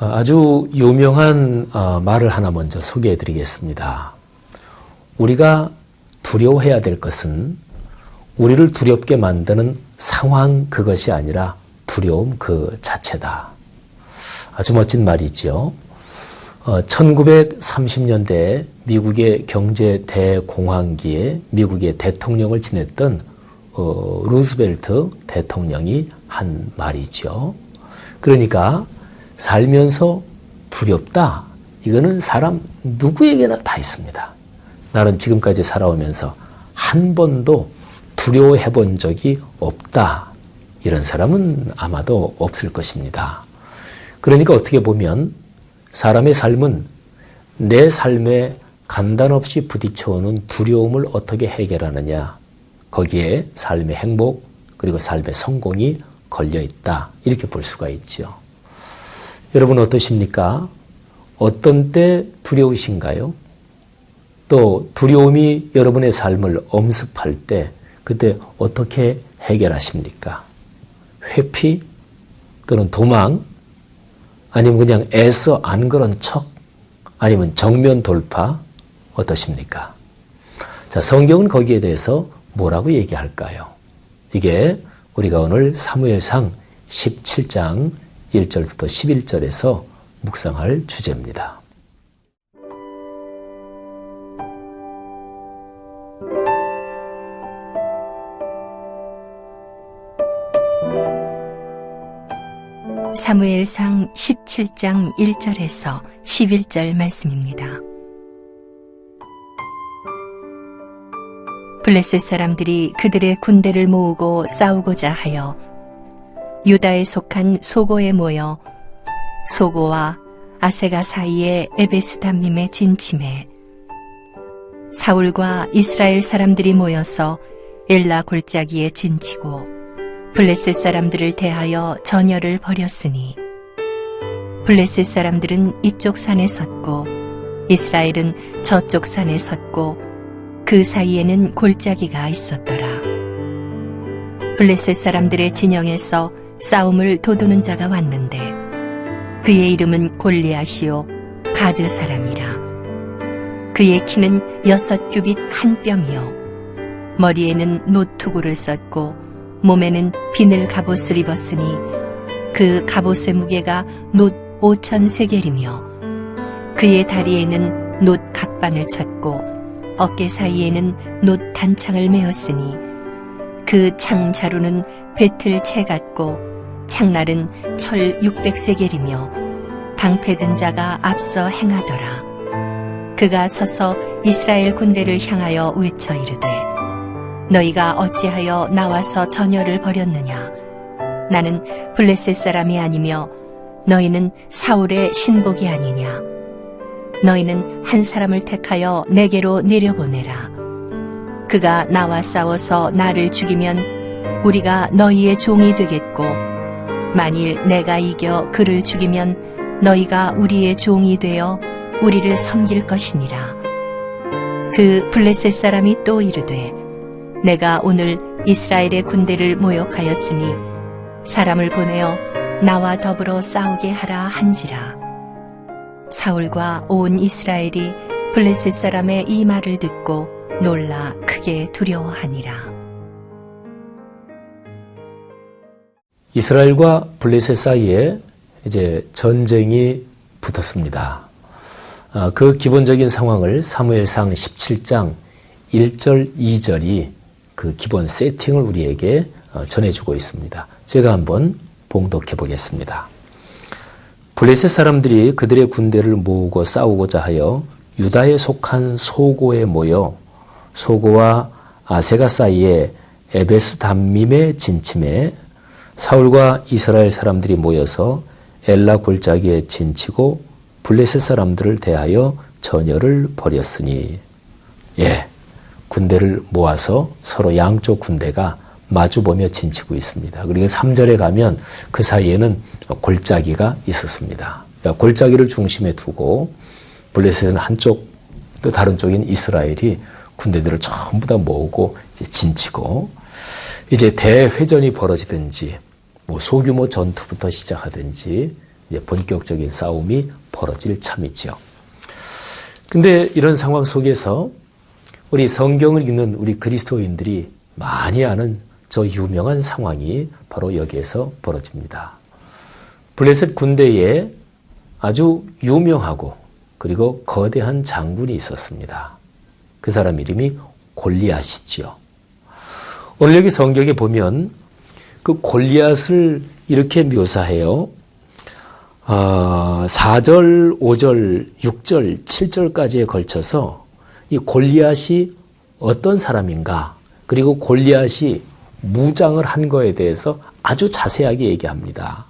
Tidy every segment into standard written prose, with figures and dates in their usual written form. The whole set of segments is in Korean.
아주 유명한 말을 하나 먼저 소개해 드리겠습니다. 우리가 두려워해야 될 것은 우리를 두렵게 만드는 상황 그것이 아니라 두려움 그 자체다. 아주 멋진 말이죠. 1930년대 미국의 경제 대공황기에 미국의 대통령을 지냈던 루즈벨트 대통령이 한 말이죠. 그러니까 살면서 두렵다. 이거는 사람 누구에게나 다 있습니다. 나는 지금까지 살아오면서 한 번도 두려워해 본 적이 없다. 이런 사람은 아마도 없을 것입니다. 그러니까 어떻게 보면 사람의 삶은 내 삶에 간단없이 부딪혀오는 두려움을 어떻게 해결하느냐. 거기에 삶의 행복 그리고 삶의 성공이 걸려있다. 이렇게 볼 수가 있죠. 여러분 어떠십니까? 어떤 때 두려우신가요? 또 두려움이 여러분의 삶을 엄습할 때 그때 어떻게 해결하십니까? 회피 또는 도망 아니면 그냥 애써 안 그런 척 아니면 정면 돌파 어떠십니까? 자, 성경은 거기에 대해서 뭐라고 얘기할까요? 이게 우리가 오늘 사무엘상 17장 1절부터 11절에서 묵상할 주제입니다. 사무엘상 17장 1절에서 11절 말씀입니다. 블레셋 사람들이 그들의 군대를 모으고 싸우고자 하여 유다에 속한 소고에 모여 소고와 아세가 사이의 에베스담림에 진침해 사울과 이스라엘 사람들이 모여서 엘라 골짜기에 진치고 블레셋 사람들을 대하여 전열을 벌였으니 블레셋 사람들은 이쪽 산에 섰고 이스라엘은 저쪽 산에 섰고 그 사이에는 골짜기가 있었더라. 블레셋 사람들의 진영에서 싸움을 도두는 자가 왔는데 그의 이름은 골리앗이요 가드 사람이라. 그의 키는 6규빗 한 뼘이요 머리에는 노투구를 썼고 몸에는 비늘 갑옷을 입었으니 그 갑옷의 무게가 놋 5,000세겔이며 그의 다리에는 놋 각반을 쳤고 어깨 사이에는 놋 단창을 메었으니 그 창 자루는 배틀 채 같고 창날은 철 600세겔이며 방패든 자가 앞서 행하더라. 그가 서서 이스라엘 군대를 향하여 외쳐 이르되 너희가 어찌하여 나와서 전열을 벌였느냐. 나는 블레셋 사람이 아니며 너희는 사울의 신복이 아니냐. 너희는 한 사람을 택하여 내게로 내려보내라. 그가 나와 싸워서 나를 죽이면 우리가 너희의 종이 되겠고 만일 내가 이겨 그를 죽이면 너희가 우리의 종이 되어 우리를 섬길 것이니라. 그 블레셋 사람이 또 이르되 내가 오늘 이스라엘의 군대를 모욕하였으니 사람을 보내어 나와 더불어 싸우게 하라 한지라. 사울과 온 이스라엘이 블레셋 사람의 이 말을 듣고 놀라 크게 두려워하니라. 이스라엘과 블레셋 사이에 이제 전쟁이 붙었습니다. 그 기본적인 상황을 사무엘상 17장 1절, 2절이 그 기본 세팅을 우리에게 전해주고 있습니다. 제가 한번 봉독해 보겠습니다. 블레셋 사람들이 그들의 군대를 모으고 싸우고자 하여 유다에 속한 소고에 모여 소고와 아세가 사이에 에베스담밈에 진침해 사울과 이스라엘 사람들이 모여서 엘라 골짜기에 진치고 블레셋 사람들을 대하여 전열을 벌였으니, 군대를 모아서 서로 양쪽 군대가 마주보며 진치고 있습니다. 그리고 3절에 가면 그 사이에는 골짜기가 있었습니다. 그러니까 골짜기를 중심에 두고 블레셋은 한쪽, 또 다른 쪽인 이스라엘이 군대들을 전부 다 모으고 이제 진치고, 이제 대회전이 벌어지든지 소규모 전투부터 시작하든지 이제 본격적인 싸움이 벌어질 참이죠. 근데 이런 상황 속에서 우리 성경을 읽는 우리 그리스도인들이 많이 아는 저 유명한 상황이 바로 여기에서 벌어집니다. 블레셋 군대에 아주 유명하고 그리고 거대한 장군이 있었습니다. 그 사람 이름이 골리앗이지요. 오늘 여기 성경에 보면 그 골리앗을 이렇게 묘사해요. 4절, 5절, 6절, 7절까지에 걸쳐서 이 골리앗이 어떤 사람인가, 그리고 골리앗이 무장을 한 거에 대해서 아주 자세하게 얘기합니다.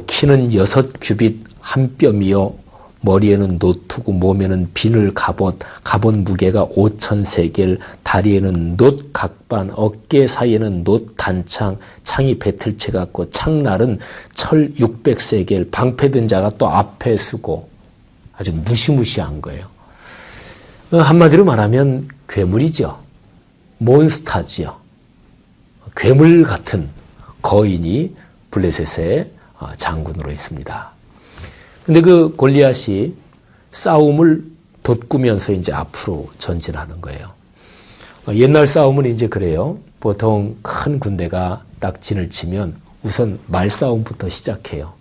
키는 6규빗 한 뼘이요, 머리에는 노투고 몸에는 비늘 갑옷 무게가 5,000세겔, 다리에는 놋 각반, 어깨 사이에는 놋 단창, 창이 배틀채 같고 창날은 철 600세겔, 방패든 자가 또 앞에 서고, 아주 무시무시한 거예요. 한마디로 말하면 괴물이죠. 몬스타지요. 괴물 같은 거인이 블레셋의 장군으로 있습니다. 근데 그 골리앗이 싸움을 돋구면서 이제 앞으로 전진하는 거예요. 옛날 싸움은 이제 그래요. 보통 큰 군대가 딱 진을 치면 우선 말싸움부터 시작해요.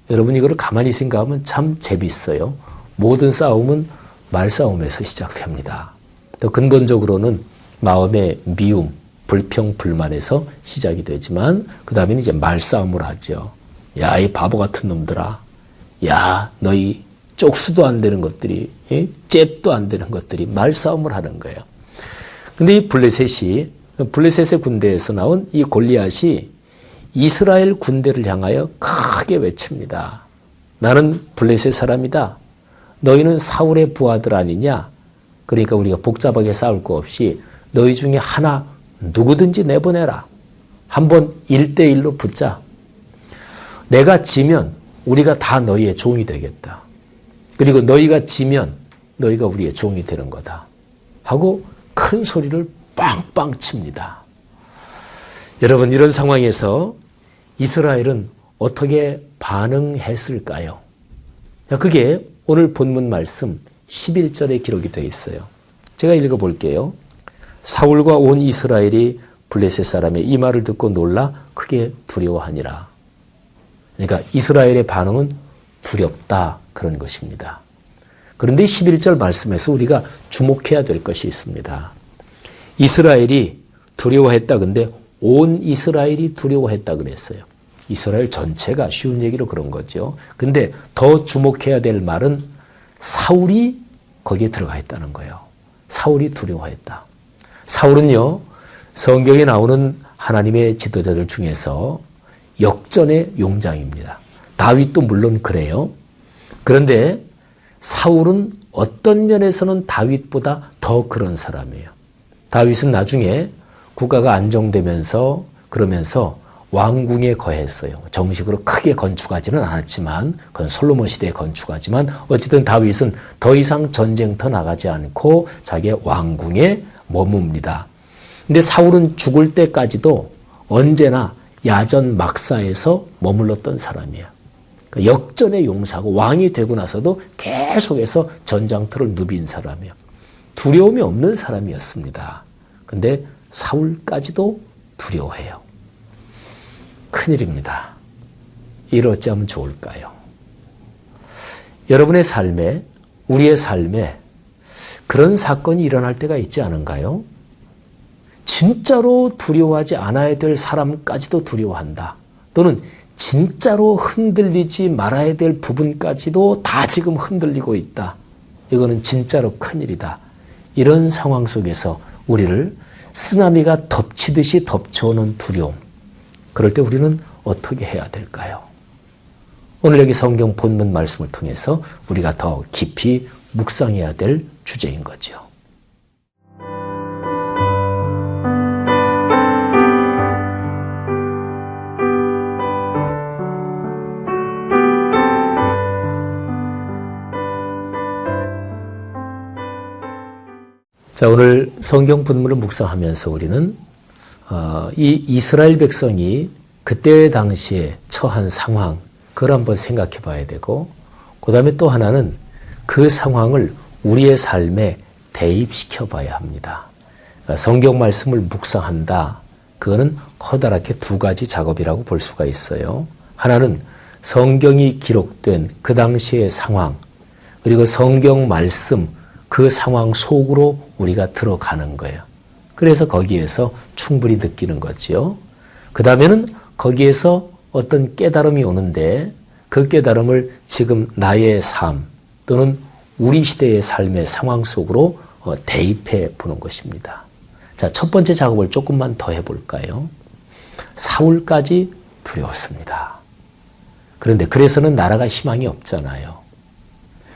여러분 이거를 가만히 생각하면 참 재밌어요. 모든 싸움은 말싸움에서 시작됩니다. 또 근본적으로는 마음의 미움, 불평, 불만에서 시작이 되지만 그 다음에는 이제 말싸움을 하죠. 야, 이 바보 같은 놈들아. 야, 너희 쪽수도 안 되는 것들이, 잽도 안 되는 것들이 말싸움을 하는 거예요. 근데 이 블레셋의 군대에서 나온 이 골리앗이 이스라엘 군대를 향하여 크게 외칩니다. 나는 블레셋 사람이다. 너희는 사울의 부하들 아니냐? 그러니까 우리가 복잡하게 싸울 거 없이 너희 중에 하나 누구든지 내보내라. 한번 1대1로 붙자. 내가 지면 우리가 다 너희의 종이 되겠다. 그리고 너희가 지면 너희가 우리의 종이 되는 거다. 하고 큰 소리를 빵빵 칩니다. 여러분 이런 상황에서 이스라엘은 어떻게 반응했을까요? 그게 오늘 본문 말씀 11절에 기록이 되어 있어요. 제가 읽어볼게요. 사울과 온 이스라엘이 블레셋 사람의 이 말을 듣고 놀라 크게 두려워하니라. 그러니까 이스라엘의 반응은 두렵다 그런 것입니다. 그런데 11절 말씀에서 우리가 주목해야 될 것이 있습니다. 이스라엘이 두려워했다. 근데 온 이스라엘이 두려워했다 그랬어요. 이스라엘 전체가, 쉬운 얘기로 그런 거죠. 근데 더 주목해야 될 말은 사울이 거기에 들어가 있다는 거예요. 사울이 두려워했다. 사울은요, 성경에 나오는 하나님의 지도자들 중에서 역전의 용장입니다. 다윗도 물론 그래요. 그런데 사울은 어떤 면에서는 다윗보다 더 그런 사람이에요. 다윗은 나중에 국가가 안정되면서 그러면서 왕궁에 거했어요. 정식으로 크게 건축하지는 않았지만, 그건 솔로몬 시대에 건축하지만 어쨌든 다윗은 더 이상 전쟁터 나가지 않고 자기의 왕궁에 머뭅니다. 근데 사울은 죽을 때까지도 언제나 야전 막사에서 머물렀던 사람이에요. 그러니까 역전의 용사고 왕이 되고 나서도 계속해서 전장터를 누빈 사람이에요. 두려움이 없는 사람이었습니다. 근데 사울까지도 두려워해요. 큰일입니다. 이를 어찌하면 좋을까요? 여러분의 삶에, 우리의 삶에 그런 사건이 일어날 때가 있지 않은가요? 진짜로 두려워하지 않아야 될 사람까지도 두려워한다. 또는 진짜로 흔들리지 말아야 될 부분까지도 다 지금 흔들리고 있다. 이거는 진짜로 큰일이다. 이런 상황 속에서 우리를 쓰나미가 덮치듯이 덮쳐오는 두려움. 그럴 때 우리는 어떻게 해야 될까요? 오늘 여기 성경 본문 말씀을 통해서 우리가 더 깊이 묵상해야 될 주제인 거죠. 자, 오늘 성경 본문을 묵상하면서 우리는 이 이스라엘 백성이 그때 당시에 처한 상황, 그걸 한번 생각해 봐야 되고, 그 다음에 또 하나는 그 상황을 우리의 삶에 대입시켜 봐야 합니다. 성경 말씀을 묵상한다. 그거는 커다랗게 두 가지 작업이라고 볼 수가 있어요. 하나는 성경이 기록된 그 당시의 상황, 그리고 성경 말씀, 그 상황 속으로 우리가 들어가는 거예요. 그래서 거기에서 충분히 느끼는 거지요. 그 다음에는 거기에서 어떤 깨달음이 오는데 그 깨달음을 지금 나의 삶 또는 우리 시대의 삶의 상황 속으로 대입해 보는 것입니다. 자, 첫 번째 작업을 조금만 더 해볼까요? 사울까지 두려웠습니다. 그런데 그래서는 나라가 희망이 없잖아요.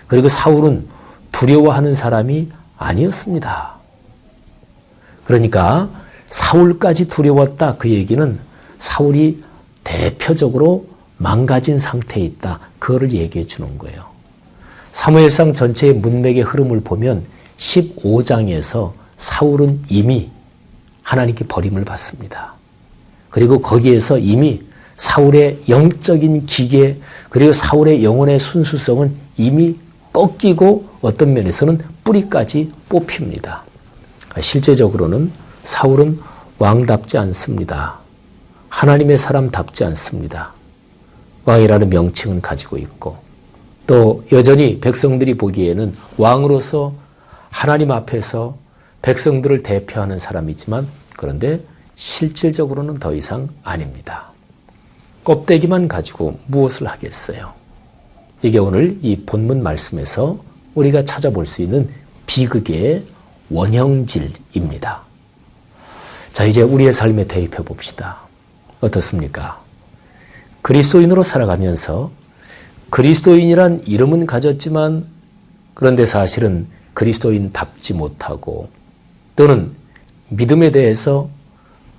그리고 사울은 두려워하는 사람이 아니었습니다. 그러니까 사울까지 두려웠다, 그 얘기는 사울이 대표적으로 망가진 상태에 있다, 그거를 얘기해 주는 거예요. 사무엘상 전체의 문맥의 흐름을 보면 15장에서 사울은 이미 하나님께 버림을 받습니다. 그리고 거기에서 이미 사울의 영적인 기계, 그리고 사울의 영혼의 순수성은 이미 꺾이고 어떤 면에서는 뿌리까지 뽑힙니다. 실제적으로는 사울은 왕답지 않습니다. 하나님의 사람답지 않습니다. 왕이라는 명칭은 가지고 있고 또 여전히 백성들이 보기에는 왕으로서 하나님 앞에서 백성들을 대표하는 사람이지만 그런데 실질적으로는 더 이상 아닙니다. 껍데기만 가지고 무엇을 하겠어요? 이게 오늘 이 본문 말씀에서 우리가 찾아볼 수 있는 비극의 원형질입니다. 자, 이제 우리의 삶에 대입해 봅시다. 어떻습니까? 그리스도인으로 살아가면서 그리스도인이란 이름은 가졌지만 그런데 사실은 그리스도인답지 못하고 또는 믿음에 대해서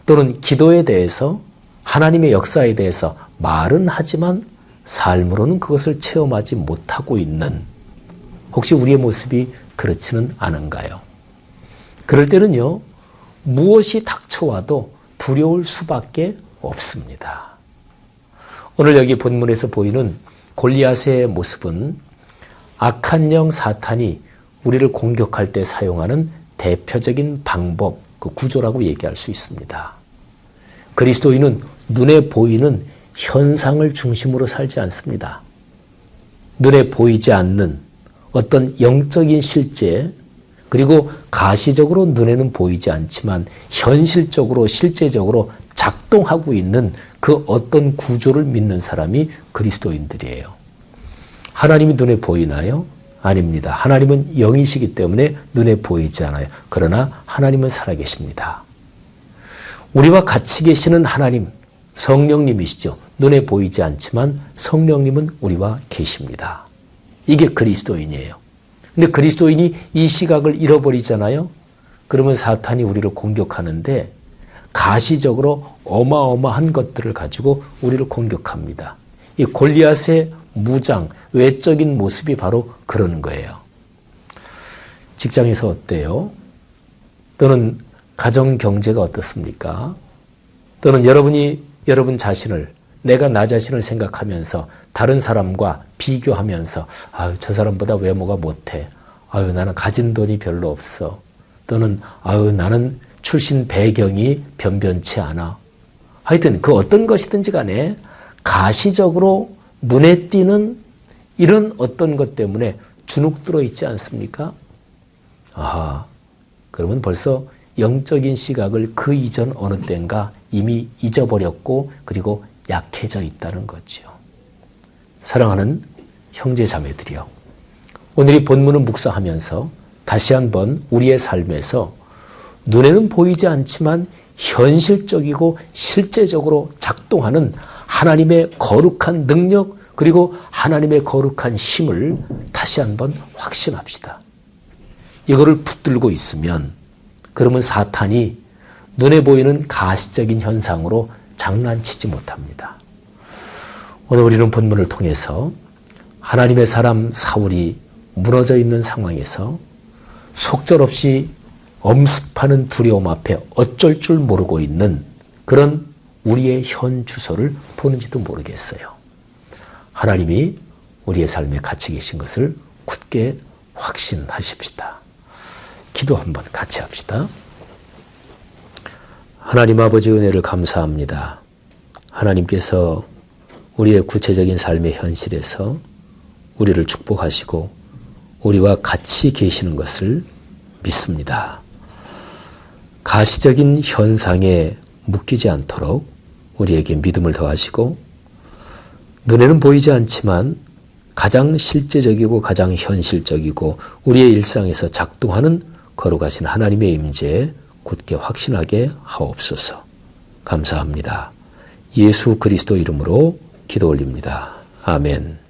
또는 기도에 대해서 하나님의 역사에 대해서 말은 하지만 삶으로는 그것을 체험하지 못하고 있는, 혹시 우리의 모습이 그렇지는 않은가요? 그럴 때는요, 무엇이 닥쳐와도 두려울 수밖에 없습니다. 오늘 여기 본문에서 보이는 골리앗의 모습은 악한 영 사탄이 우리를 공격할 때 사용하는 대표적인 방법, 그 구조라고 얘기할 수 있습니다. 그리스도인은 눈에 보이는 현상을 중심으로 살지 않습니다. 눈에 보이지 않는 어떤 영적인 실제, 그리고 가시적으로 눈에는 보이지 않지만 현실적으로 실제적으로 작동하고 있는 그 어떤 구조를 믿는 사람이 그리스도인들이에요. 하나님이 눈에 보이나요? 아닙니다. 하나님은 영이시기 때문에 눈에 보이지 않아요. 그러나 하나님은 살아계십니다. 우리와 같이 계시는 하나님, 성령님이시죠. 눈에 보이지 않지만 성령님은 우리와 계십니다. 이게 그리스도인이에요. 근데 그리스도인이 이 시각을 잃어버리잖아요. 그러면 사탄이 우리를 공격하는데 가시적으로 어마어마한 것들을 가지고 우리를 공격합니다. 이 골리앗의 무장, 외적인 모습이 바로 그런 거예요. 직장에서 어때요? 또는 가정 경제가 어떻습니까? 또는 여러분 자신을, 내가 나 자신을 생각하면서 다른 사람과 비교하면서 아유, 저 사람보다 외모가 못해. 아유, 나는 가진 돈이 별로 없어. 또는 아유, 나는 출신 배경이 변변치 않아. 하여튼 그 어떤 것이든지 간에 가시적으로 눈에 띄는 이런 어떤 것 때문에 주눅 들어 있지 않습니까? 아하, 그러면 벌써 영적인 시각을 그 이전 어느 때인가 이미 잊어버렸고 그리고 약해져 있다는 거지요. 사랑하는 형제 자매들이요. 오늘 이 본문을 묵상하면서 다시 한번 우리의 삶에서 눈에는 보이지 않지만 현실적이고 실제적으로 작동하는 하나님의 거룩한 능력, 그리고 하나님의 거룩한 힘을 다시 한번 확신합시다. 이거를 붙들고 있으면 그러면 사탄이 눈에 보이는 가시적인 현상으로 장난치지 못합니다. 오늘 우리는 본문을 통해서 하나님의 사람 사울이 무너져 있는 상황에서 속절없이 엄습하는 두려움 앞에 어쩔 줄 모르고 있는 그런 우리의 현 주소를 보는지도 모르겠어요. 하나님이 우리의 삶에 같이 계신 것을 굳게 확신하십시다. 기도 한번 같이 합시다. 하나님 아버지 은혜를 감사합니다. 하나님께서 우리의 구체적인 삶의 현실에서 우리를 축복하시고 우리와 같이 계시는 것을 믿습니다. 가시적인 현상에 묶이지 않도록 우리에게 믿음을 더하시고 눈에는 보이지 않지만 가장 실제적이고 가장 현실적이고 우리의 일상에서 작동하는 거룩하신 하나님의 임재에 굳게 확신하게 하옵소서. 감사합니다. 예수 그리스도 이름으로 기도 올립니다. 아멘.